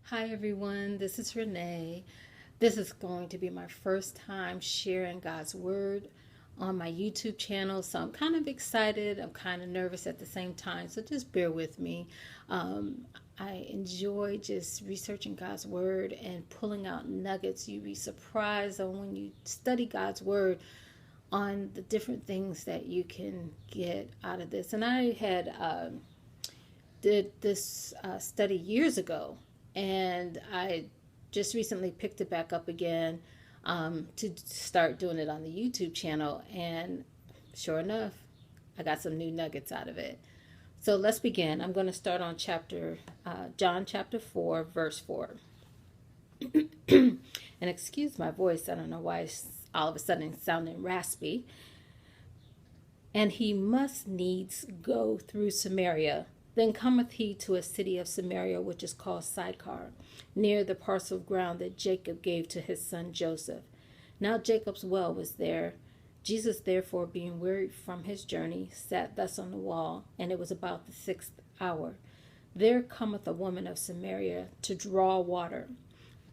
Hi everyone, this is Renee. This is going to be my first time sharing God's Word on my YouTube channel, so I'm kind of excited. I'm kind of nervous at the same time, so just bear with me. Um, I enjoy just researching God's Word and pulling out nuggets. You'd be surprised on when you study God's Word on the different things that you can get out of this. And I had did this study years ago, and I just recently picked it back up again to start doing it on the YouTube channel. And sure enough, I got some new nuggets out of it. So let's begin. I'm going to start on John chapter 4, verse 4. And excuse my voice, I don't know why it's all of a sudden sounding raspy. And he must needs go through Samaria. Then cometh he to a city of Samaria, which is called Sychar, near the parcel of ground that Jacob gave to his son Joseph. Now Jacob's well was there. Jesus, therefore, being wearied from his journey, sat thus on the wall, and it was about the 6th hour. There cometh a woman of Samaria to draw water.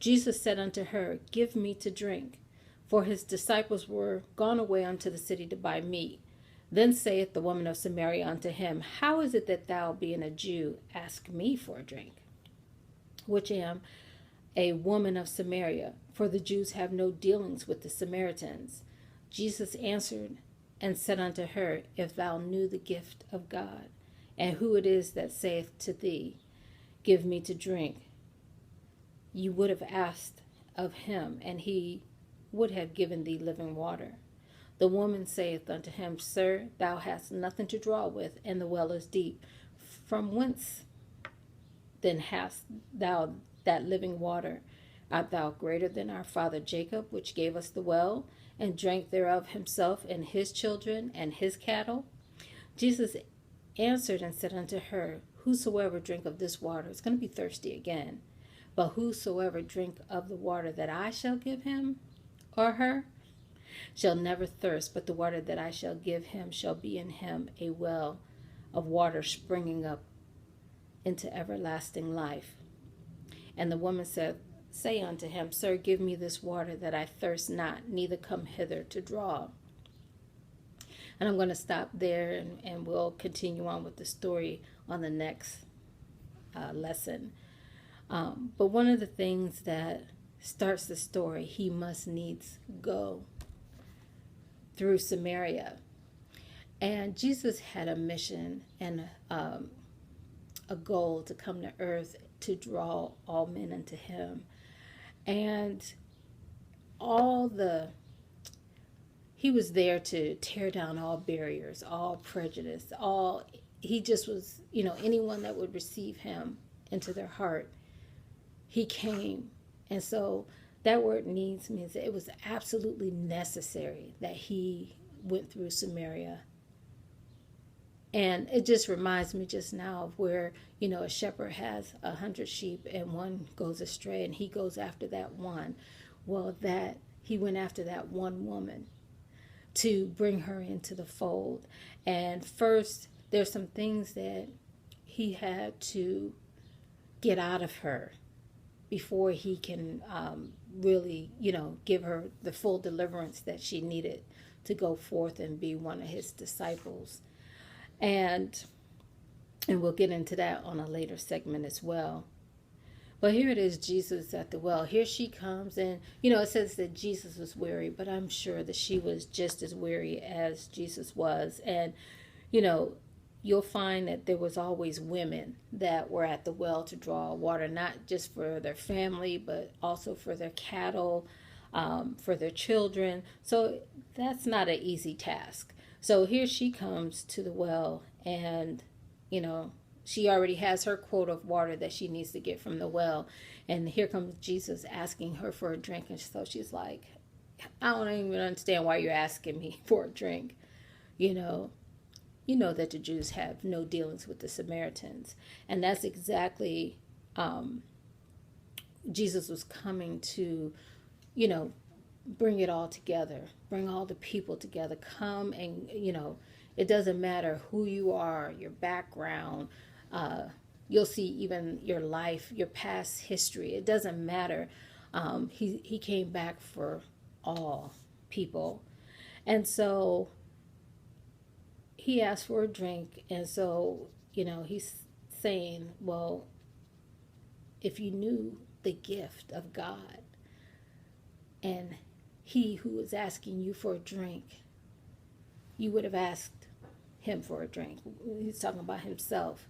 Jesus said unto her, Give me to drink. For his disciples were gone away unto the city to buy meat. Then saith the woman of Samaria unto him, How is it that thou, being a Jew, ask me for a drink, which am a woman of Samaria? For the Jews have no dealings with the Samaritans. Jesus answered and said unto her, If thou knew the gift of God, and who it is that saith to thee, Give me to drink, you would have asked of him, and he would have given thee living water. The woman saith unto him, Sir, thou hast nothing to draw with, and the well is deep. From whence then hast thou that living water? Art thou greater than our father Jacob, which gave us the well, and drank thereof himself, and his children, and his cattle? Jesus answered and said unto her, Whosoever drink of this water is going to be thirsty again. But whosoever drink of the water that I shall give him, or her, shall never thirst, but the water that I shall give him shall be in him a well of water springing up into everlasting life. And the woman said, Say unto him, Sir, give me this water that I thirst not, neither come hither to draw. And I'm going to stop there, and we'll continue on with the story on the next lesson. But one of the things that starts the story, he must needs go through Samaria. And Jesus had a mission and a goal to come to earth to draw all men unto him. And he was there to tear down all barriers, all prejudice, he just was, anyone that would receive him into their heart, he came. And so that word needs means that it was absolutely necessary that he went through Samaria. And it just reminds me just now of where, a shepherd has 100 sheep and one goes astray, and he goes after that one. Well, that he went after that one woman to bring her into the fold. And first, there's some things that he had to get out of her before he can really, give her the full deliverance that she needed to go forth and be one of his disciples. And we'll get into that on a later segment as well. But here it is, Jesus at the well. Here she comes, and, it says that Jesus was weary, but I'm sure that she was just as weary as Jesus was. And, you'll find that there was always women that were at the well to draw water, not just for their family, but also for their cattle, for their children. So that's not an easy task. So here she comes to the well, and, she already has her quota of water that she needs to get from the well. And here comes Jesus asking her for a drink. And so she's like, I don't even understand why you're asking me for a drink. You know that the Jews have no dealings with the Samaritans. And that's exactly, Jesus was coming to, bring it all together, bring all the people together, come and, it doesn't matter who you are, your background, you'll see even your life, your past history. It doesn't matter. He came back for all people. And so he asked for a drink. And so, he's saying, well, if you knew the gift of God and he who was asking you for a drink, you would have asked him for a drink. He's talking about himself.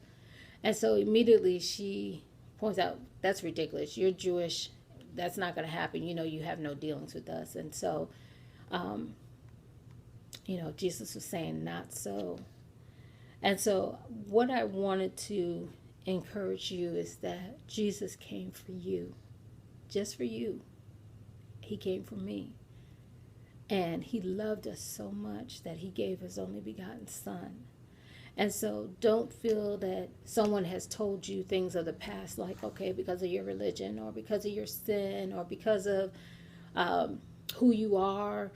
And so immediately she points out, that's ridiculous. You're Jewish. That's not going to happen. You have no dealings with us. And so, Jesus was saying, not so. And so what I wanted to encourage you is that Jesus came for you, just for you. He came for me. And he loved us so much that he gave his only begotten Son. And so don't feel that someone has told you things of the past, like, okay, because of your religion or because of your sin or because of who you are.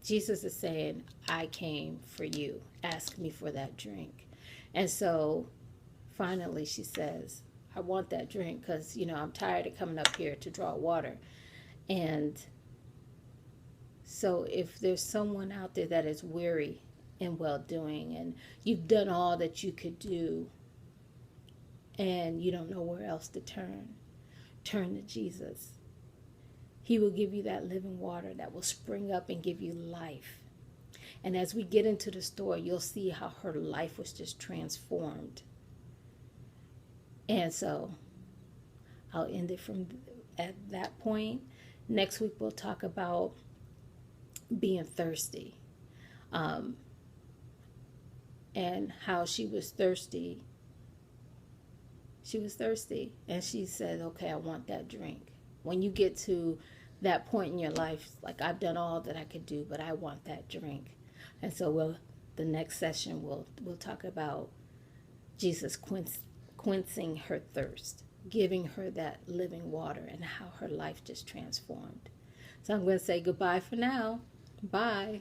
Jesus is saying, I came for you. Ask me for that drink. And so finally she says, I want that drink because, I'm tired of coming up here to draw water. And so if there's someone out there that is weary in well-doing and you've done all that you could do and you don't know where else to turn to Jesus. He will give you that living water that will spring up and give you life. And as we get into the story, you'll see how her life was just transformed. And so I'll end it at that point. Next week we'll talk about being thirsty, and how she was thirsty. She was thirsty, and she said, okay, I want that drink. When you get to that point in your life, like, I've done all that I could do, but I want that drink. And so the next session we'll talk about Jesus quenching her thirst, giving her that living water, and how her life just transformed. So I'm going to say goodbye for now. Bye.